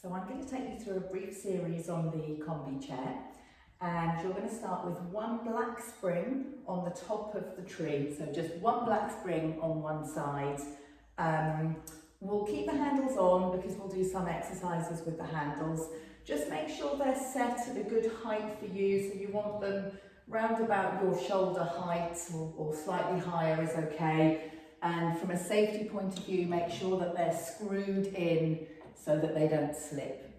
So I'm going to take you through a brief series on the combi chair, and you're going to start with one black spring on the top of the tree, so just one black spring on one side. We'll keep the handles on because we'll do some exercises with the handles. Just make sure they're set at a good height for you, so you want them round about your shoulder height or slightly higher is okay. And from a safety point of view, make sure that they're screwed in so that they don't slip.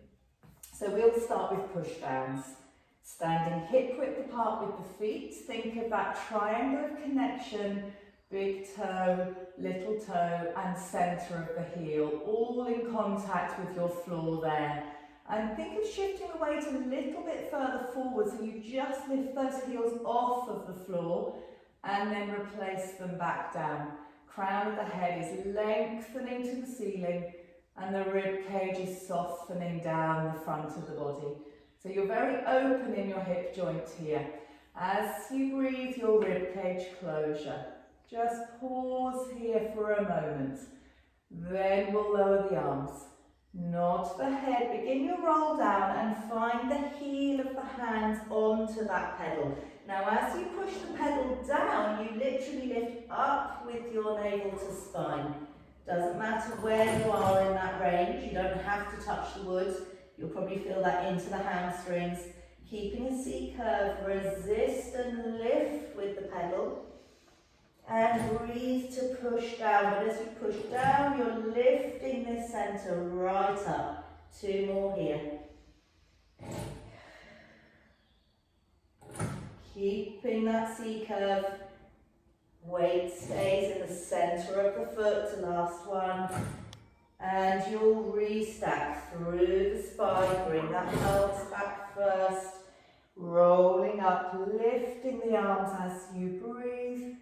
So we'll start with push downs. Standing hip width apart with the feet, think of that triangle of connection, big toe, little toe and centre of the heel, all in contact with your floor there. And think of shifting the weight a little bit further forward so you just lift those heels off of the floor and then replace them back down. Crown of the head is lengthening to the ceiling and the rib cage is softening down the front of the body. So you're very open in your hip joint here. As you breathe your rib cage closure, just pause here for a moment. Then we'll lower the arms. Nod the head, begin your roll down and find the heel of the hands onto that pedal. Now as you push the pedal down, you literally lift up with your navel to spine. Doesn't matter where you are in that range, you don't have to touch the wood. You'll probably feel that into the hamstrings. Keeping a C curve, resist and lift with the pedal. And breathe to push down, but as you push down, you're lifting this centre right up. Two more here. Keeping that C curve. Weight stays in the centre of the foot, last one. And you'll restack through the spine, bring that pelvis back first. Rolling up, lifting the arms as you breathe.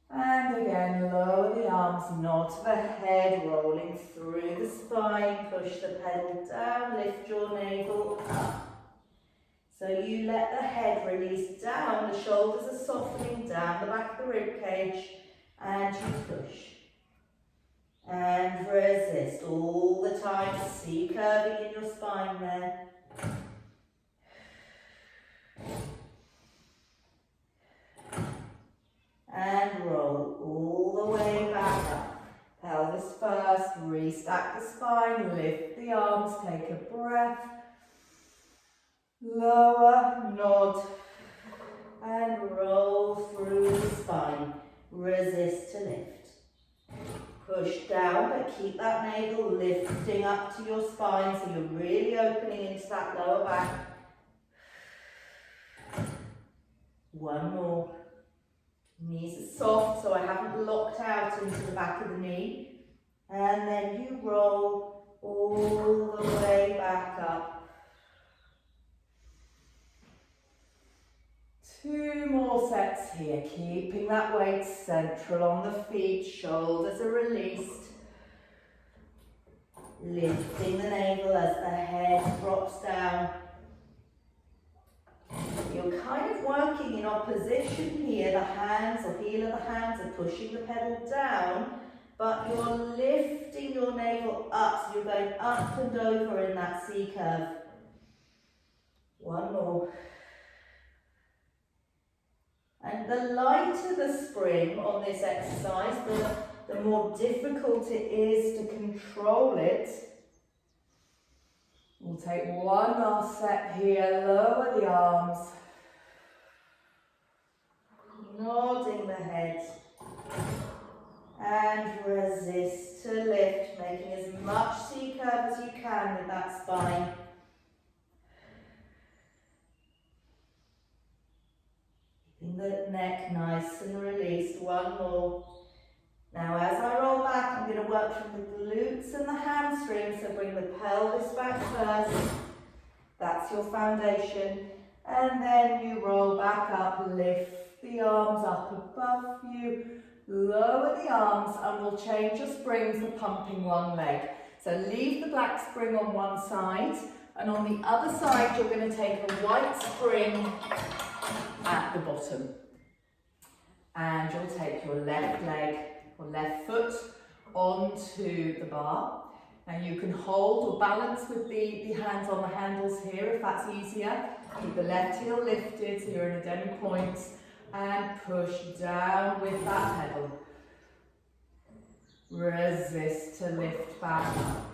And again, lower the arms, nod the head, rolling through the spine, push the pedal down, lift your navel up. So you let the head release down, the shoulders are softening down the back of the rib cage, and you push. And resist all the time, C curving in your spine there. And roll all the way back up. Pelvis first, restack the spine, lift the arms, take a breath. Lower, nod, and roll through the spine. Resist to lift. Push down, but keep that navel lifting up to your spine so you're really opening into that lower back. One more. Knees are soft, so I haven't locked out into the back of the knee. And then you roll all the way back up. Two more sets here, keeping that weight central on the feet, shoulders are released. Lifting the navel as the head drops down. You're kind of working in opposition here, the hands or heel of the hands are pushing the pedal down, but you're lifting your navel up, so you're going up and over in that C curve. One more. And the lighter the spring on this exercise, the more difficult it is to control it. We'll take one last set here, lower the arms. Nodding the head. And resist to lift, making as much C curve as you can with that spine. Keeping the neck nice and released. One more. Now as I roll back, I'm going to work from the glutes and the hamstrings, so bring the pelvis back first. That's your foundation. And then you roll back up, lift the arms up above you, lower the arms, and we'll change your springs to pumping one leg. So leave the black spring on one side, and on the other side you're going to take a white spring at the bottom. And you'll take your left leg or left foot onto the bar. And you can hold or balance with the hands on the handles here if that's easier. Keep the left heel lifted so you're in a demi-point and push down with that pedal. Resist to lift back up.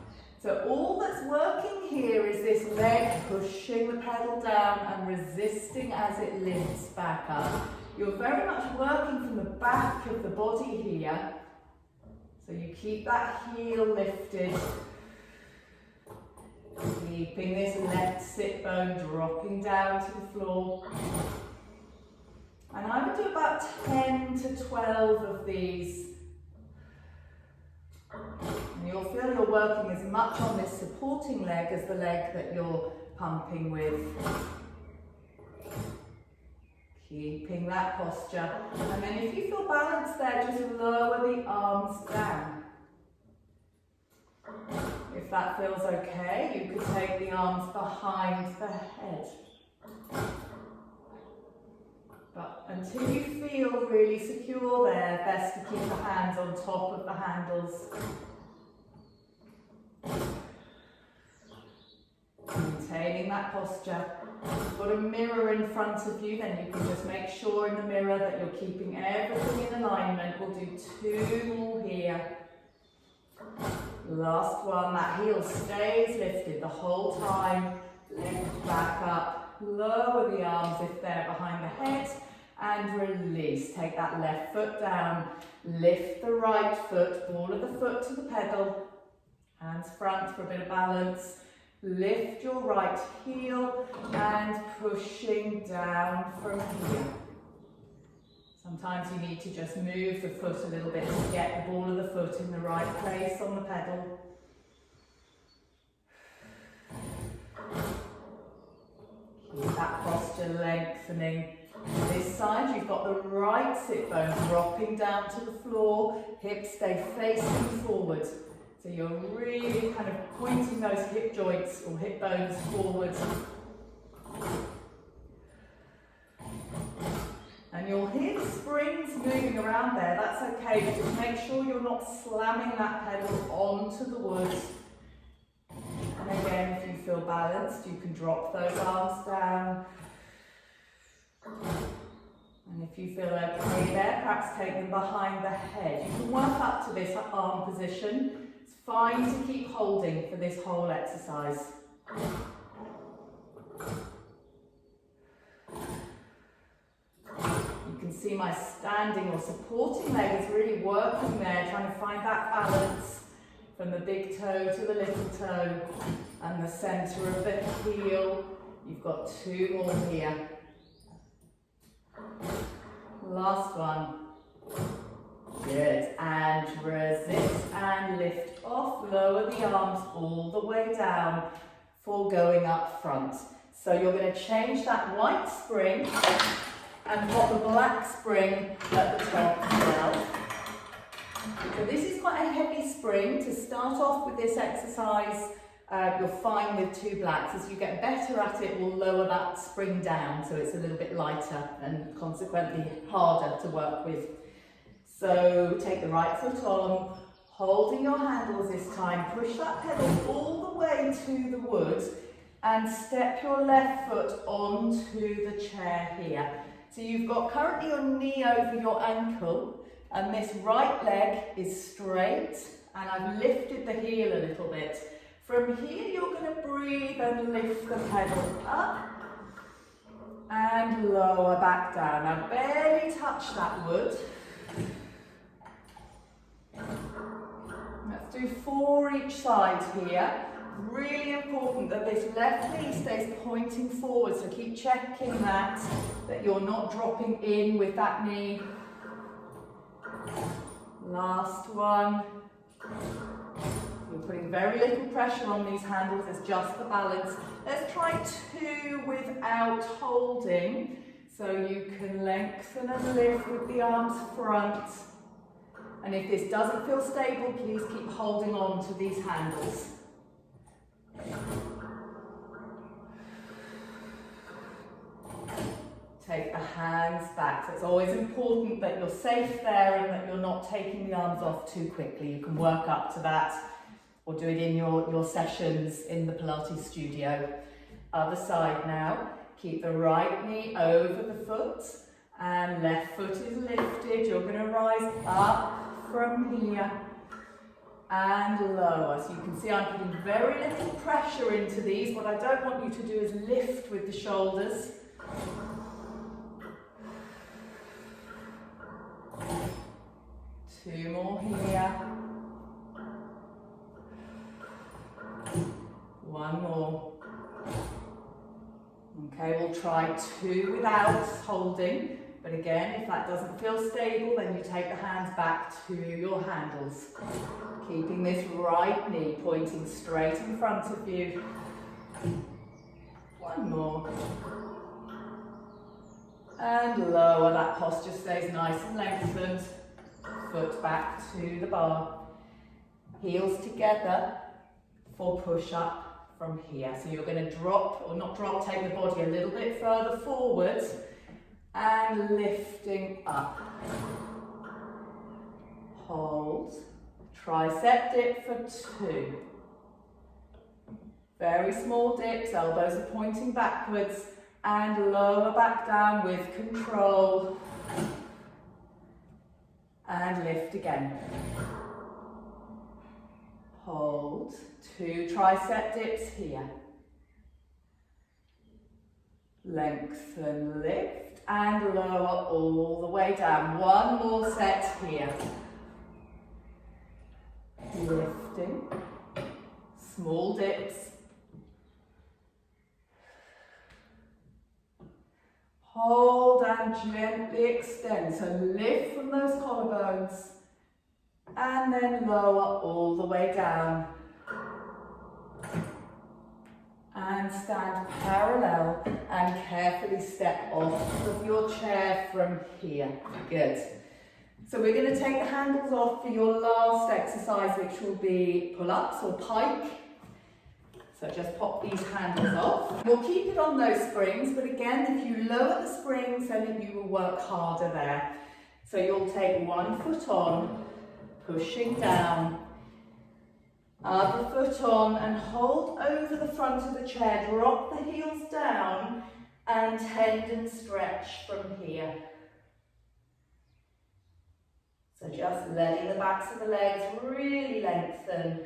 So all that's working here is this leg pushing the pedal down and resisting as it lifts back up. You're very much working from the back of the body here. So you keep that heel lifted. Keeping this left sit bone dropping down to the floor. And I would do about 10 to 12 of these. And you'll feel you're working as much on this supporting leg as the leg that you're pumping with. Keeping that posture. And then if you feel balanced there, just lower the arms down. If that feels okay, you could take the arms behind the head. But until you feel really secure there, best to keep the hands on top of the handles. Maintaining that posture. If you've got a mirror in front of you, then you can just make sure in the mirror that you're keeping everything in alignment. We'll do 2 more here. Last one, that heel stays lifted the whole time. Lift back up, lower the arms if they're behind the head, and release. Take that left foot down, lift the right foot, ball of the foot to the pedal, hands front for a bit of balance. Lift your right heel and pushing down from here. Sometimes you need to just move the foot a little bit to get the ball of the foot in the right place on the pedal. Keep that posture lengthening. This side, you've got the right sit bone dropping down to the floor, hips stay facing forward. So you're really kind of pointing those hip joints or hip bones forward. And you'll hear the springs moving around there, that's okay, but just make sure you're not slamming that pedal onto the wood. And again, if you feel balanced, you can drop those arms down. And if you feel okay there, perhaps take them behind the head. You can work up to this arm position. It's fine to keep holding for this whole exercise. You can see my standing or supporting leg is really working there, trying to find that balance from the big toe to the little toe and the centre of the heel. You've got 2 more here. Last one. Good. And resist and lift off. Lower the arms all the way down for going up front. So you're going to change that white spring and put the black spring at the top as well. So this is quite a heavy spring. To start off with this exercise, you're fine with 2 blacks. As you get better at it, we'll lower that spring down so it's a little bit lighter and consequently harder to work with. So take the right foot on, holding your handles this time, push that pedal all the way to the wood and step your left foot onto the chair here. So you've got currently your knee over your ankle and this right leg is straight and I've lifted the heel a little bit. From here you're going to breathe and lift the pedal up and lower back down. Now barely touch that wood. Let's do 4 each side here. Really important that this left knee stays pointing forward, so keep checking that you're not dropping in with that knee. Last one. You're putting very little pressure on these handles, it's just the balance. Let's try 2 without holding, so you can lengthen and lift with the arms front. And if this doesn't feel stable, please keep holding on to these handles. Take the hands back. So it's always important that you're safe there and that you're not taking the arms off too quickly. You can work up to that. or do it in your sessions in the Pilates studio. Other side now. Keep the right knee over the foot and left foot is lifted. You're going to rise up from here and lower. So you can see I'm putting very little pressure into these. What I don't want you to do is lift with the shoulders. Two more here. One more. Okay, we'll try two without holding, but again, if that doesn't feel stable, then you take the hands back to your handles. Keeping this right knee pointing straight in front of you. One more. And lower, that posture stays nice and lengthened. Foot back to the bar. Heels together for push-up from here. So you're going to drop, or not drop, take the body a little bit further forwards and lifting up. Hold. Tricep dip for two. Very small dips, elbows are pointing backwards and lower back down with control. And lift again. Hold. Two tricep dips here. Lengthen, lift, and lower all the way down. One more set here. Lifting. Small dips. Hold and gently extend. So lift from those collarbones. And then lower all the way down. And stand parallel and carefully step off of your chair from here. Good. So we're going to take the handles off for your last exercise, which will be pull-ups or pike. So just pop these handles off. We'll keep it on those springs, but again, if you lower the springs, then you will work harder there. So you'll take one foot on, pushing down, other foot on, and hold over the front of the chair. Drop the heels down and tendon stretch from here. So just letting the backs of the legs really lengthen.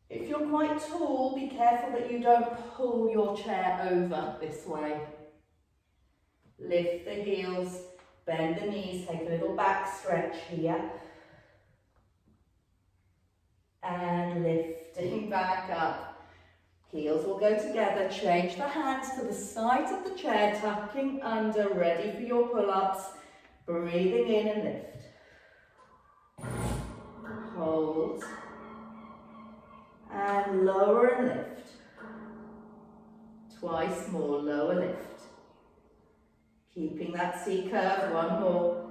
If you're quite tall, be careful that you don't pull your chair over this way. Lift the heels, bend the knees, take a little back stretch here. And lifting back up. Heels will go together, change the hands to the sides of the chair, tucking under, ready for your pull-ups. Breathing in and lift. Hold. And lower and lift. Twice more, lower lift. Keeping that C curve, one more.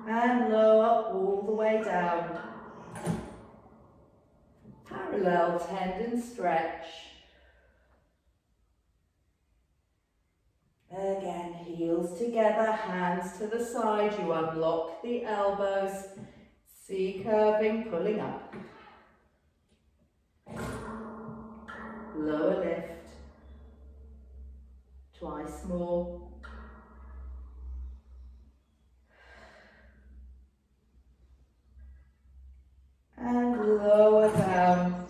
And lower all the way down. Parallel tendon stretch. Again, heels together, hands to the side. You unlock the elbows. C curving, pulling up. Lower lift. Twice more. And lower down.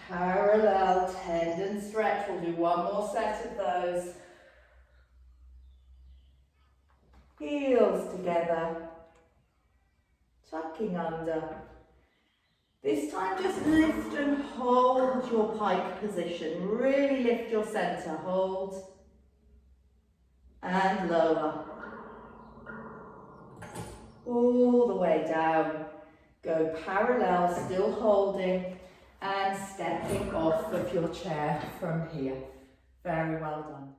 Parallel tendon stretch. We'll do one more set of those. Heels together. Tucking under. This time just lift and hold your pike position. Really lift your center. Hold. And lower. All the way down. Go parallel, still holding, and stepping off of your chair from here. Very well done.